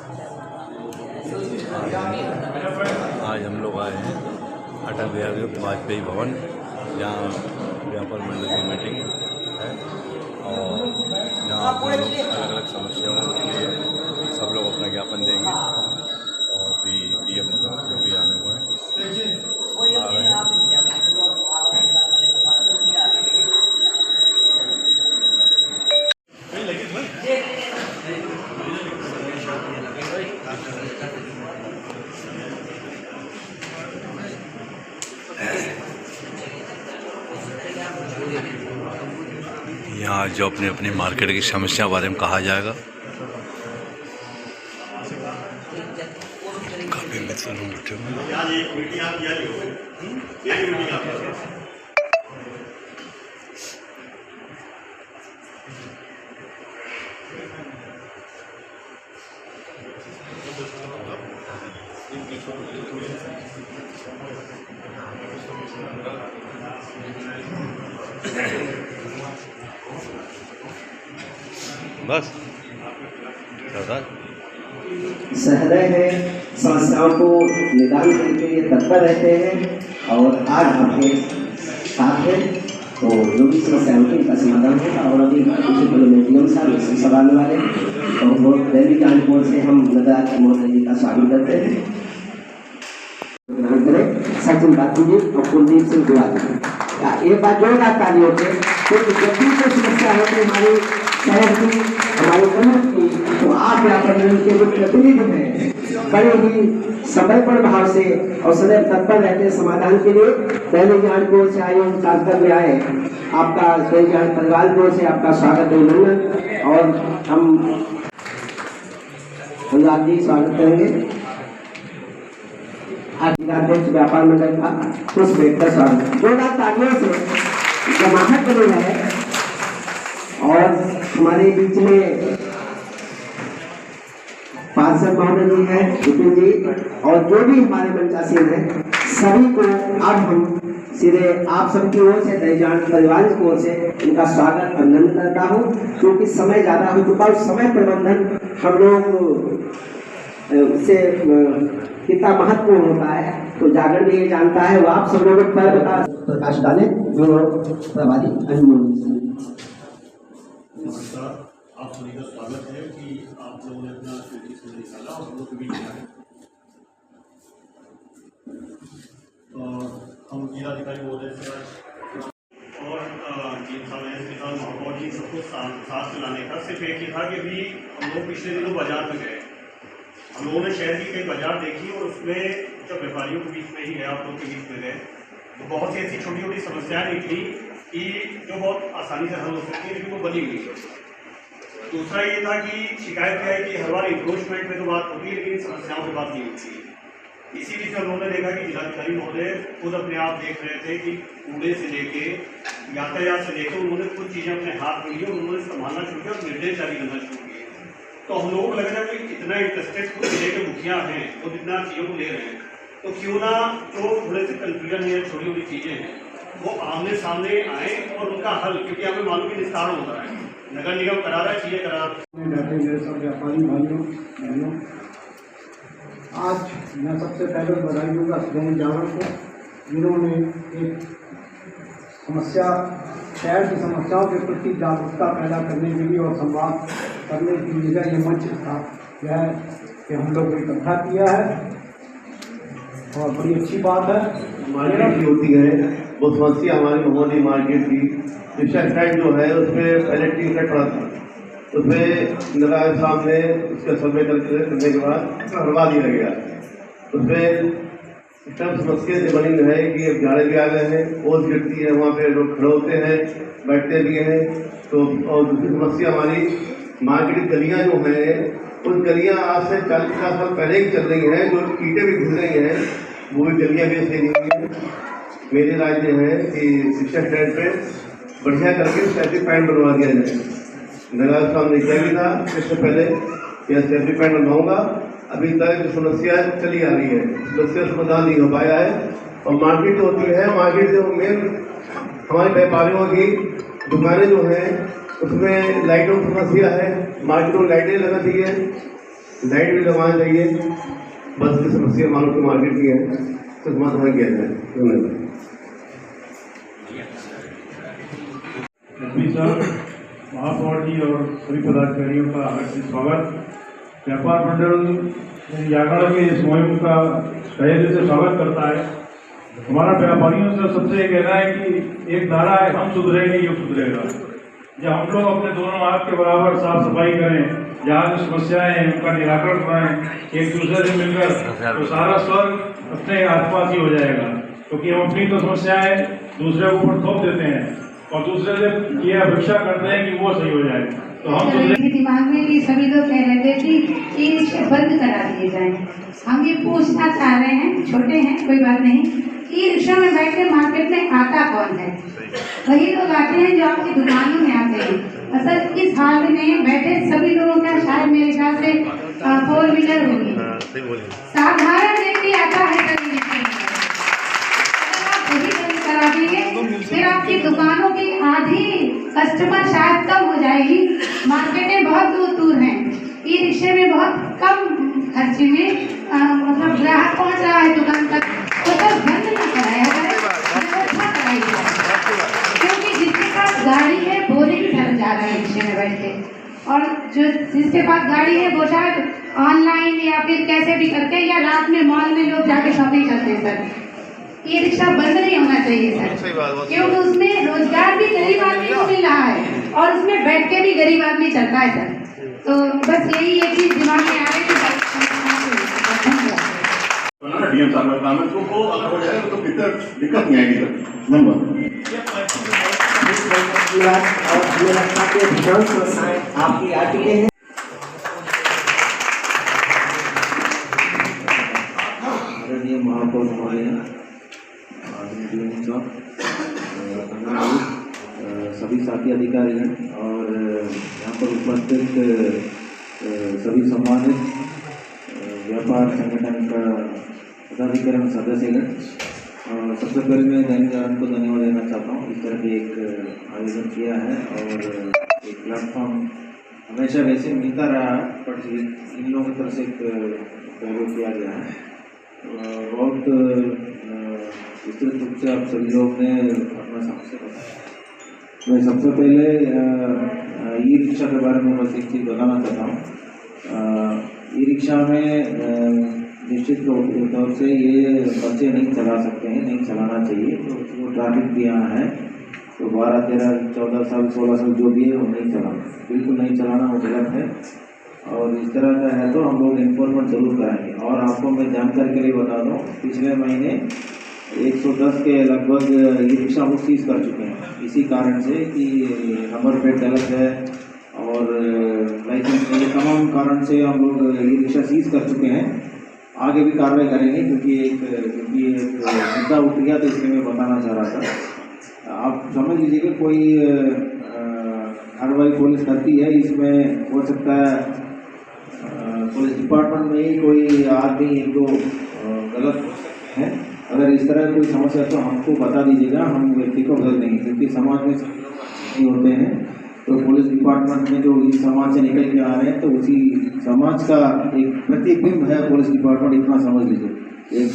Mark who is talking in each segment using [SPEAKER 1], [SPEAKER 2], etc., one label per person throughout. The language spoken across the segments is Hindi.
[SPEAKER 1] आज हम लोग आए हैं अटल बिहारी वाजपेयी भवन, जहाँ व्यापार मंडल की मीटिंग है और जहाँ अपने लोग अलग अलग समस्याओं के लिए सब लोग अपना ज्ञापन देंगे और भी DM वगैरह जो भी आने को है आ रहे हैं। यहाँ जो अपने अपनी मार्केट की समस्या बारे में कहा जाएगा। काफी मित्र लोग बैठे हुए बस
[SPEAKER 2] सहृदय है, समस्याओं को निदान करने के लिए तत्पर रहते हैं और आज आपके साथ है तो जो भी समस्या होगी उनका समाधान होगा। और अभी कुछ मीडियम साहब सवाल वाले तो बहुत दैनिक जानपुर से हम नगर महोदय जी का स्वागत करते हैं। सचिन बातू जी और कुलदीप सिंह तिवारी एक बात जोरदार तालियों से जब भी कोई समस्या होती है हमारी शहर की, हमारे मुल्क की, तो आप व्यापार मंडल के जो प्रतिनिधि हैं बड़े ही समर्पण भाव से और सदैव तत्पर रहते हैं समाधान के लिए। दैनिक जागरण की ओर से आए हम कार्यक्रम में आए, आपका दैनिक जागरण परिवार की ओर से आपका स्वागत अभिनंदन और हम अनुराग जी स्वागत करेंगे। अध्यक्ष व्यापार मंडल का पुष्प भेंटकर स्वागत जोरदार तालियों से जमाहट बनी है। और हमारे बीच में पार्षद महोदय जी हैं, विपिन जी और जो भी हमारे मंचासीन हैं सभी को अब हम सीधे आप सबकी ओर से दैनिक जागरण परिवार की ओर से इनका स्वागत अभिनंदन करता हूँ। क्योंकि समय ज्यादा हो चुका और समय प्रबंधन हम लोग उससे कितना महत्वपूर्ण होता है तो जागरण भी ये जानता है। वो आप सब लोगों पर प्रकाश डाले जो प्रभारी
[SPEAKER 3] नमस्कार, आप सभी का स्वागत है कि आप लोगों ने अपना समय निकाला और हम लोग के बीच में आए। और हम जिलाधिकारी महोदय से और महापौर जी सबको साथ लाने का सिर्फ एक ही था कि अभी हम लोग पिछले दिनों बाजार में गए, हम लोगों ने शहर की कई बाजार देखी और उसमें जब व्यापारियों के बीच में ही गए, आप लोग के बीच में गए तो बहुत सी ऐसी छोटी छोटी समस्याएं निकली कि जो बहुत आसानी से हल हो सकती है लेकिन वो बनी हुई है। दूसरा ये था कि शिकायत क्या है कि हर बार इंक्रोचमेंट में तो बात होती है लेकिन समस्याओं की बात नहीं होती। इसी बीच में उन्होंने देखा कि जिलाधिकारी महोदय खुद अपने आप देख रहे थे कि कूड़े से लेके यातायात से लेकर उन्होंने कुछ चीज़ें अपने हाथ में ली और उन्होंने संभालना शुरू किया और निर्देश जारी करना शुरू किए। तो हम लोग लग रहा है कि इतना इंटरेस्टेड कुछ जिले के मुखिया हैं वो जितना चीज़ों को ले रहे हैं तो क्यों ना जो थोड़े से कन्फ्यूजन है छोटी छोटी चीज़ें हैं वो आमने सामने आए और उनका हल, क्योंकि हमें मालूम कि निस्तारण होता है, नगर निगम करा रहा है, चीजें करा रहा है।
[SPEAKER 4] सब व्यापारी भाइयों बहनों, आज मैं सबसे पहले बधाई दूंगा दैनिक जागरण को, जिन्होंने एक समस्या शहर की समस्याओं के प्रति जागरूकता पैदा करने के लिए और संवाद करने की लिए ये मंच था यह कि हम लोग को इकट्ठा किया है और बड़ी अच्छी बात है।
[SPEAKER 5] मार्केट की होती है वो समस्या हमारी भगवती मार्केट की रिक्शा स्टैंड जो है उसमें पहले टी सेट पड़ा था, उसमें नगर साहब ने उसका सर्वे करने के बाद हटवा दिया गया। उसमें एकदम समस्या से बनी है कि अब झाड़े भी आ गए हैं, ओस गिरती है, वहाँ पे लोग खड़े होते हैं, बैठते भी हैं। तो और दूसरी समस्या हमारी मार्केट की गलियाँ जो हैं उन गलियाँ आज से 40-50 साल पहले ही चल रही हैं, जो ईंटें भी घिस रही हैं वो भी गलियाँ भी ऐसे नहीं हैं। मेरी राय ये है कि रिक्शा स्टैंड पे बढ़िया करके सेफ्टी पॉइंट बनवा दिया जाए। नगर साहब ने किया भी था इससे पहले यह सेफ्टी पॉइंट बनवाऊंगा। अभी तक जो समस्या चली आ रही है समस्या समाधान नहीं हो पाया है। और मार्केट जो होती है, मार्केट जो मेन हमारे व्यापारियों की दुकानें जो हैं उसमें लाइटों की समस्या है, मार्केट में लाइटें लगा दी है लाइट भी लगवाना चाहिए। बस की समस्या मालूम की मार्केट की है, तो समाधान किया जाए। धन्यवाद।
[SPEAKER 6] एसपी सर, महापौर जी और सभी पदाधिकारियों का हार्दिक स्वागत। व्यापार मंडल जागरण के इस मुहिम का तहे दिल से स्वागत करता है। हमारा व्यापारियों से सबसे ये कहना है कि एक नारा है, हम सुधरेंगे युग सुधरेगा। जब हम लोग अपने दोनों हाथ के बराबर साफ सफाई करें, जहाँ जो समस्याएं हैं उनका निराकरण कराएं एक दूसरे से मिलकर, तो सारा स्वर्ग अपने आसपास ही हो जाएगा। क्योंकि हम अपनी तो समस्याएं दूसरे के ऊपर थोप देते हैं और दूसरे से ये अपेक्षा करते हैं कि वो सही हो जाए। तो हम
[SPEAKER 7] दिमाग में भी सभी लोग कह रहे थे कि ये रिक्शा बंद करा दिए जाए। हम ये पूछना चाह रहे हैं, छोटे हैं कोई बात नहीं, ई रिक्शा में बैठ के मार्केट में आता कौन है? वही लोग आते हैं जो आपकी दुकानों में आते हैं। असल इस हाल में बैठे सभी लोगों का शायद मेरे ख्याल से 4 व्हीलर होगी। साधारण व्यक्ति आता है कभी रिक्शे में, आप वही बंद करा देंगे, फिर आपकी दुकानों की आधी कस्टमर शायद कम हो जाएगी। मार्केटें बहुत दूर दूर हैं, ई रिक्शे में बहुत कम खर्चे में मतलब ग्राहक पहुंच रहा है दुकान तक। तो सर बंद न कराया जाए, व्यवस्था कराई जाए, क्योंकि जिसके पास गाड़ी है बोरिंग ठहर जा रहा है रिक्शे में बैठ के, और जो जिसके पास गाड़ी है वो शायद ऑनलाइन या फिर कैसे भी करके या रात में मॉल में लोग जाके शॉपिंग करते हैं। सर ये रिक्शा बंद नहीं होना चाहिए सर, क्योंकि उसमें रोजगार भी गरीब आदमी को मिल रहा है और उसमें बैठ के भी गरीब आदमी चलता है सर। तो बस यही एक चीज दिमाग में आ रही है।
[SPEAKER 8] डीएम साहब का काम है, तो अगर हो जाएगा तो भीतर दिक्कत नहीं आएगी सर। धन्यवाद।
[SPEAKER 2] और मुझे लगता है कि अधिकांश समस्याएं आपकी आर्टिकल हैं। आदरणीय महापौर महोदय, सभी साथी अधिकारीगण और यहाँ पर उपस्थित सभी सम्मानित व्यापार संगठन का पदाधिकारी सदस्यगण, सबसे पहले मैं दैनिक जागरण को धन्यवाद देना चाहता हूँ। इस तरह के एक आयोजन किया है और एक प्लेटफॉर्म हमेशा वैसे मिलता रहा है, पर इन लोगों की तरफ से एक प्रयोग किया गया है। बहुत विस्तृत रूप से आप सभी लोग ने अपना समस्या बताया। मैं सबसे पहले ई रिक्शा के बारे में बस एक चीज़ बताना चाहता हूँ। ई रिक्शा में निश्चित तौर से ये बच्चे नहीं चला सकते हैं, नहीं चलाना चाहिए। तो वो ट्रैफिक भी यहाँ है, तो 12, 13, 14 साल 16 साल जो भी है वो नहीं चलाना, बिल्कुल नहीं चलाना, वो गलत है। और इस तरह का है तो हम लोग इन्फॉर्मेंट जरूर कराएंगे। और आपको मैं जानकारी के लिए बता दूँ, पिछले महीने 110 के लगभग ई रिक्शा हम सीज कर चुके हैं, इसी कारण से कि नंबर प्लेट गलत है और लाइसेंस नहीं, तमाम कारण से हम लोग ई रिक्शा सीज कर चुके हैं। आगे भी कार्रवाई करेंगे, क्योंकि एक मुद्दा उठ गया तो इसलिए मैं बताना चाह रहा था। आप समझ लीजिए कि कोई कार्रवाई पुलिस करती है, इसमें हो सकता है पुलिस डिपार्टमेंट में ही कोई आदमी एक दो गलत है। अगर इस तरह कोई समस्या तो हमको बता दीजिएगा, हम व्यक्ति को बदल देंगे, क्योंकि समाज में नहीं होते हैं। तो पुलिस डिपार्टमेंट में जो इस समाज से निकल के आ रहे हैं, तो उसी समाज का एक प्रतिबिंब है पुलिस डिपार्टमेंट, इतना समझ लीजिए। एक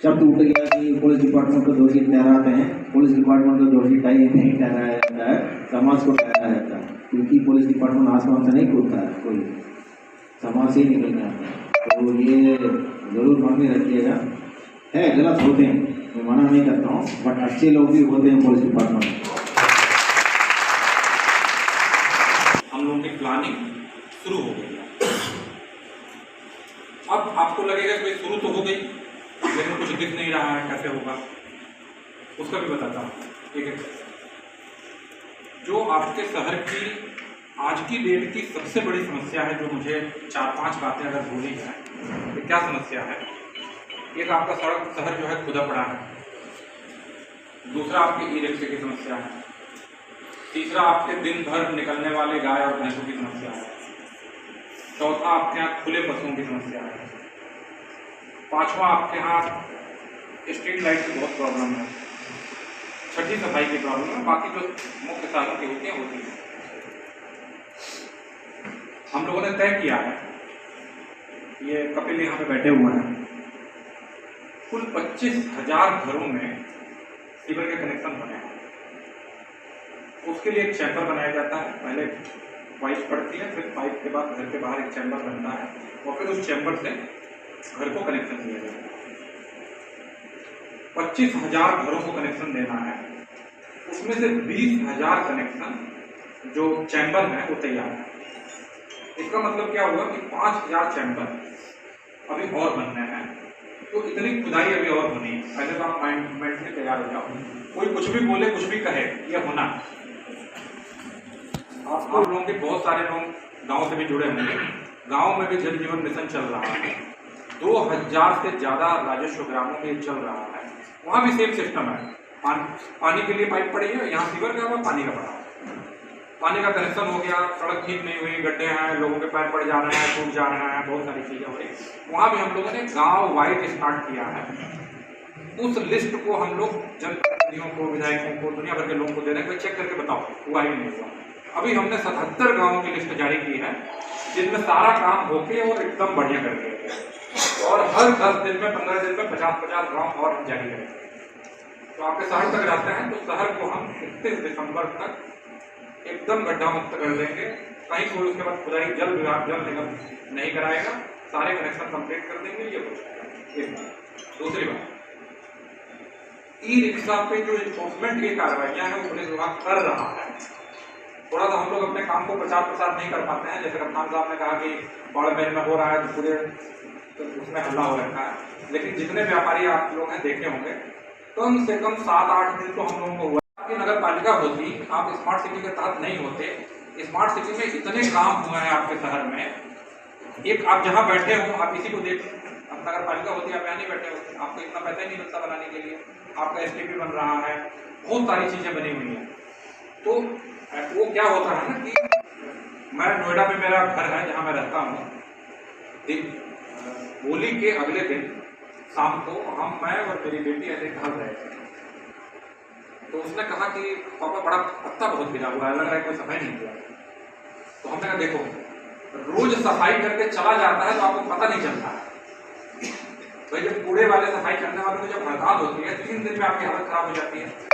[SPEAKER 2] शब्द उठ गया कि पुलिस डिपार्टमेंट को दोषी ठहराते हैं। पुलिस डिपार्टमेंट को दोषी नहीं ठहराया जाता है, समाज को ठहराया जाता है, क्योंकि पुलिस डिपार्टमेंट आसमान से नहीं कूदता है, कोई समाज से ही निकल के आता है। तो ये जरूर मन में रखिएगा। है गलत होते हैं, मैं मना नहीं करता हूँ, बट अच्छे लोग भी होते हैं पुलिस डिपार्टमेंट में।
[SPEAKER 9] हम लोगों की प्लानिंग शुरू हो गई है। अब आपको लगेगा कि शुरू तो हो गई, लेकिन कुछ दिख नहीं रहा है, कैसे होगा उसका भी बताता हूँ एक एक। जो आपके शहर की आज की डेट की सबसे बड़ी समस्या है, जो मुझे 4-5 बातें अगर बोली जाए तो क्या समस्या है। एक आपका सड़क शहर जो है खुदा पड़ा है, दूसरा आपकी ई रिक्शे की समस्या है, तीसरा आपके दिन भर निकलने वाले गाय और भैंसों की समस्या है, चौथा आपके यहाँ खुले पशुओं की समस्या है, पांचवा आपके यहाँ स्ट्रीट लाइट की बहुत प्रॉब्लम है, छठी सफाई की प्रॉब्लम है, बाकी जो मुख्य साधन की होती है। हम लोगों ने तय किया है, ये कपिल यहाँ पे बैठे हुए हैं, कुल 25,000 घरों में सीवर के कनेक्शन बने हैं। उसके लिए एक चैम्बर बनाया जाता है, पहले पाइप पड़ती है, फिर पाइप के बाद घर के बाहर एक चैम्बर बनता है और फिर उस चैम्बर से घर को कनेक्शन दिया जाता है। 25,000 घरों को कनेक्शन देना है, उसमें से 20,000 कनेक्शन जो चैम्बर है वो तैयार है। इसका मतलब क्या हुआ कि 5,000 चैम्बर अभी और बनने हैं, तो इतनी खुदाई अभी और होनी है। पहले तो आप मेंटली तैयार हो जाओ, कोई कुछ भी बोले कुछ भी कहे, ये होना। आप लोगों के बहुत सारे लोग गांव से भी जुड़े होंगे, गांव में भी जल जीवन मिशन चल रहा है, 2000 से ज्यादा राजस्व ग्रामों में चल रहा है। वहाँ भी सेम सिस्टम है, पानी के लिए पाइप पड़ी है, यहाँ सीवर का पानी का पड़ा, पानी का कनेक्शन हो गया, सड़क ठीक नहीं हुई, गड्ढे हैं, लोगों के पैर पड़ जा रहे हैं, टूट जा रहे हैं, बहुत सारी चीजें हो रही। वहाँ भी हम लोगों ने गांव वाइड स्टार्ट किया है। उस लिस्ट को हम लोग जनप्रतिनिधियों को, विधायकों को, दुनिया भर के लोगों को दे रहे हैं, चेक करके बताओ हुआ ही नहीं हुआ। अभी हमने 77 गाँवों की लिस्ट जारी की है, जिनमें सारा काम होके और एकदम बढ़िया कर दिया गया, और हर 10 दिन में, 15 दिन में 50-50 गाँव और जारी करेंगे। तो आपके शहर तक जाते हैं तो शहर को हम 31 दिसंबर तक एकदम गड्ढा मुक्त कर देंगे। कहीं कोई उसके बाद खुदाई जल विभाग, जल निगम नहीं कराएगा, सारे कनेक्शन कंप्लीट कर देंगे। ये एक बात। दूसरी बात, ई रिक्शा पे जो इन्फोर्समेंट की कार्रवाइयाँ हैं वो पुलिस विभाग कर रहा है। थोड़ा सा हम लोग अपने काम को प्रचार प्रसार नहीं कर पाते हैं, जैसे कप्तान साहब ने कहा कि बाड़मेर में हो रहा है तो पूरे तो उसमें हल्ला हो रखा है, लेकिन जितने व्यापारी आप लोग हैं देखे होंगे, कम से कम 7-8 दिन तो हम लोगों को हुआ कि नगर पालिका होती, आप स्मार्ट सिटी के तहत नहीं होते। स्मार्ट सिटी में इतने काम हुए हैं आपके शहर में, एक आप जहाँ बैठे हो आप इसी को देख, अब नगर पालिका होती आप यहाँ नहीं बैठे होते, आपको इतना पैसा ही नहीं मिलता बनाने के लिए, आपका STP बन रहा है, बहुत सारी चीजें बनी हुई हैं। तो वो क्या होता है ना कि मैं नोएडा में मेरा घर है जहाँ मैं रहता हूँ, होली के अगले दिन शाम को मैं और मेरी बेटी ऐसे घर रहे थे, तो उसने कहा कि पापा बड़ा पत्ता बहुत गिरा हुआ है, लग रहा है कोई सफाई नहीं किया। तो हमने कहा देखो, रोज सफाई करके चला जाता है तो आपको पता नहीं चलता है भाई, जब कूड़े वाले सफाई करने वालों की जब हड़ताल होती है 3 दिन में आपकी हालत खराब हो जाती है।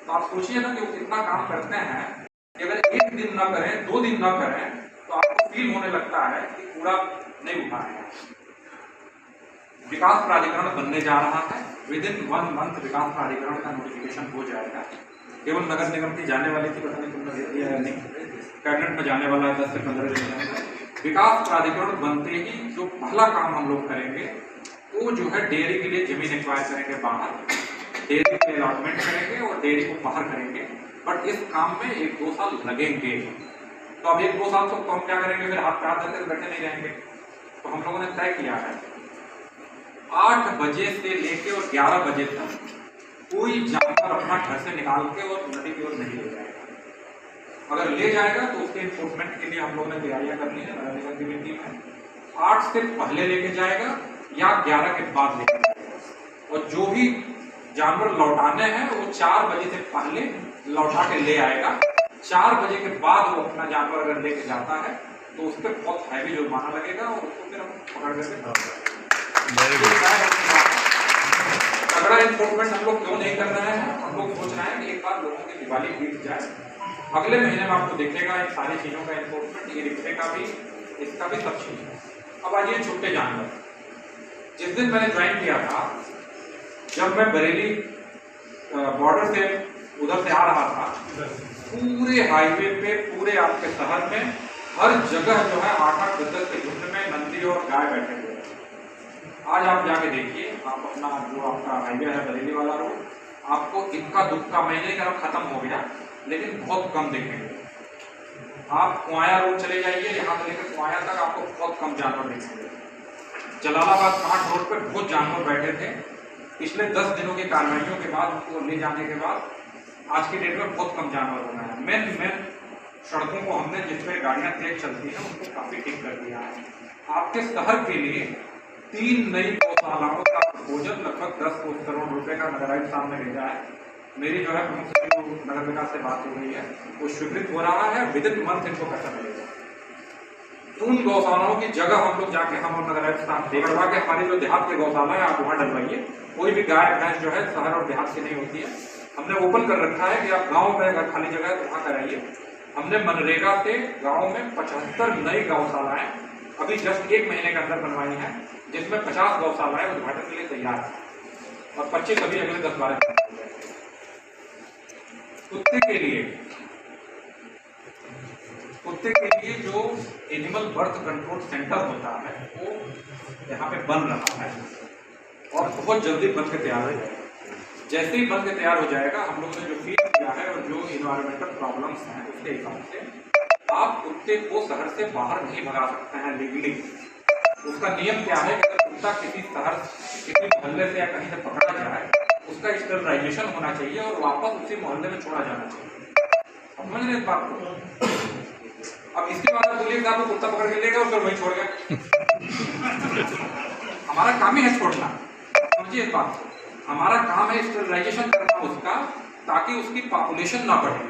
[SPEAKER 9] तो आप सोचिए ना कि वो कितना काम करते हैं कि अगर 1 दिन ना करें, 2 दिन ना करें तो आपको फील होने लगता है कि कूड़ा नहीं उठा रहे हैं। विकास प्राधिकरण बनने जा रहा है, विदिन 1 मंथ विकास प्राधिकरण का नोटिफिकेशन हो जाएगा। केवल नगर निगम की जाने वाली थी, पता नहीं तुमने दे दिया है नहीं, कैबिनेट में जाने वाला है 10 से 15 दिन में। विकास प्राधिकरण बनते ही जो पहला काम हम लोग करेंगे वो जो है डेयरी के लिए जमीन एक्वायर करेंगे बाहर, डेयरी के अलॉटमेंट करेंगे और डेयरी को बाहर करेंगे। बट इस काम में 1-2 साल लगेंगे। तो अब 1-2 साल तो हम क्या करेंगे, फिर हाथ पे हाथ धरकर बैठे नहीं रहेंगे। तो हम लोगों ने तय किया है 8 बजे से लेके और 11 बजे तक कोई जानवर अपना घर से निकाल के और नदी की ओर नहीं ले जाएगा। अगर ले जाएगा तो उसके इन्फोर्समेंट के लिए हम लोगों ने तैयारियां करनी है, नगर निगम की टीम है। 8 से पहले लेके जाएगा या 11 के बाद लेके जाएगा, और जो भी जानवर लौटाने हैं वो 4 बजे से पहले लौटा के ले आएगा। 4 बजे के बाद वो अपना जानवर अगर लेके जाता है तो उस पर बहुत हैवी जुर्माना लगेगा और उसको फिर हम पकड़ करके तगड़ा इन्फोर्समेंट हम लोग क्यों नहीं कर रहे हैं। हम लोग सोच रहे हैं कि एक बार लोगों की दिवाली बीत जाए, अगले महीने में आपको दिखेगा इन सारी चीज़ों का इन्फोर्समेंट, ये रिक्शे का भी, इसका भी, सब चीज़ है। अब आइए छुट्टे जानवर। जिस दिन मैंने ज्वाइन किया था, जब मैं बरेली बॉर्डर से उधर से आ रहा था, पूरे हाईवे पे, पूरे आपके शहर में हर जगह जो है 8-8, 10-10 के झुंड में नंदी और गाय बैठे हुए। आज आप जाके देखिए, आप अपना जो आपका हाईवे है बरेली वाला रोड, आपको इक्का दुक्का, मैं नहीं कह रहा खत्म हो गया, लेकिन बहुत कम देखेंगे। आप कुआया रोड चले जाइए, यहाँ से लेकर कुआया तक आपको बहुत कम जानवर देखेंगे। जलालाबाद 5 रोड पर बहुत जानवर बैठे थे। पिछले 10 दिनों की कार्रवाइयों के बाद, उनको ले जाने के बाद आज की डेट में बहुत कम जानवर हो रहे हैं। मेन सड़कों को हमने जिसपे गाड़ियाँ तेज चलती हैं उनको काफ़ी ठीक कर दिया है। आपके शहर के लिए 3 नई गौशालाओं का प्रपोजल लगभग 10 करोड़ रुपए का नगर आयुक्त साहब ने भेजा है। मेरी जो है प्रमुख सचिव नगर विकास से बात हो रही है, वो स्वीकृत हो रहा है, विदिन मंथ इनको पैसा मिलेगा। उन गौशालाओं की जगह हम लोग जाके हम नगर देगड़वा के हमारी जो देहात के गौशाला है आप वहाँ डलवाइए। कोई भी गाय भैंस जो है शहर और देहात से नहीं होती है। हमने ओपन कर रखा है कि आप गांव में अगर खाली जगह है तो वहाँ कराइए। हमने मनरेगा से गांव में 75 नई गौशालाएं अभी जस्ट 1 महीने के अंदर बनवाई हैं, जिसमें 50 गौशालाएं उद्घाटन के लिए तैयार हैं और 25 अभी अगले 10-12 कुत्ते के लिए जो एनिमल बर्थ कंट्रोल सेंटर होता है वो यहाँ पे बन रहा है और बहुत जल्दी बन के तैयार हो जाएगा। जैसे ही बन के तैयार हो जाएगा हम लोगों ने जो फील किया है और जो इन्वायरमेंटल प्रॉब्लम्स हैं उसके हिसाब से आप कुत्ते को शहर से बाहर नहीं भगा सकते हैं लीगली। उसका नियम क्या है कि अगर कुत्ता किसी शहर किसी मोहल्ले से या कहीं से पकड़ा जाए उसका स्टरलाइजेशन होना चाहिए और वापस उसी मोहल्ले में छोड़ा जाना चाहिए। समझ रहे इस बात को? अब इसके बाद बोलिए कि आपको कुत्ता पकड़ के ले गया और फिर वहीं छोड़ गया। हमारा काम ही है छोड़ना, समझिए इस बात को। हमारा काम है स्टरलाइजेशन करना उसका, ताकि उसकी पॉपुलेशन ना बढ़े।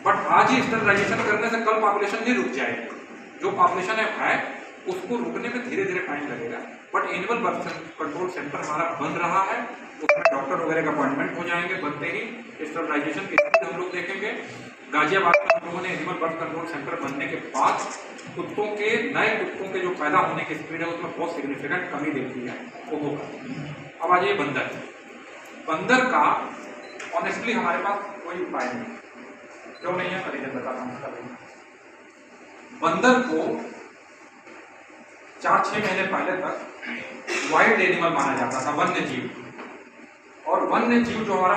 [SPEAKER 9] बट आज ही स्टरलाइजेशन करने से कल पॉपुलेशन नहीं रुक जाएगी। जो पॉपुलेशन है उसको रुकने में धीरे धीरे टाइम लगेगा। But animal birth control centre हमारा बन रहा है, उसमें डॉक्टर वगैरह का अपॉइंटमेंट हो जाएंगे। बनते ही स्टरलाइजेशन की स्थिति हम लोग देखेंगे। गाजियाबाद में हम लोगों ने एनिमल बर्थ कंट्रोल सेंटर बनने के बाद कुत्तों के नए कुत्तों के जो पैदा होने की स्पीड है उसमें बहुत सिग्निफिकेंट कमी देखी है वो होगा। अब आ जाइए बंदर। बंदर का ऑनेस्टली हमारे पास कोई उपाय नहीं। क्यों नहीं है परिजन बताता हूँ उसका। बंदर को 4-6 महीने पहले तक वाइल्ड एनिमल माना जाता था, वन्य जीव। और वन्य जीव जो हमारा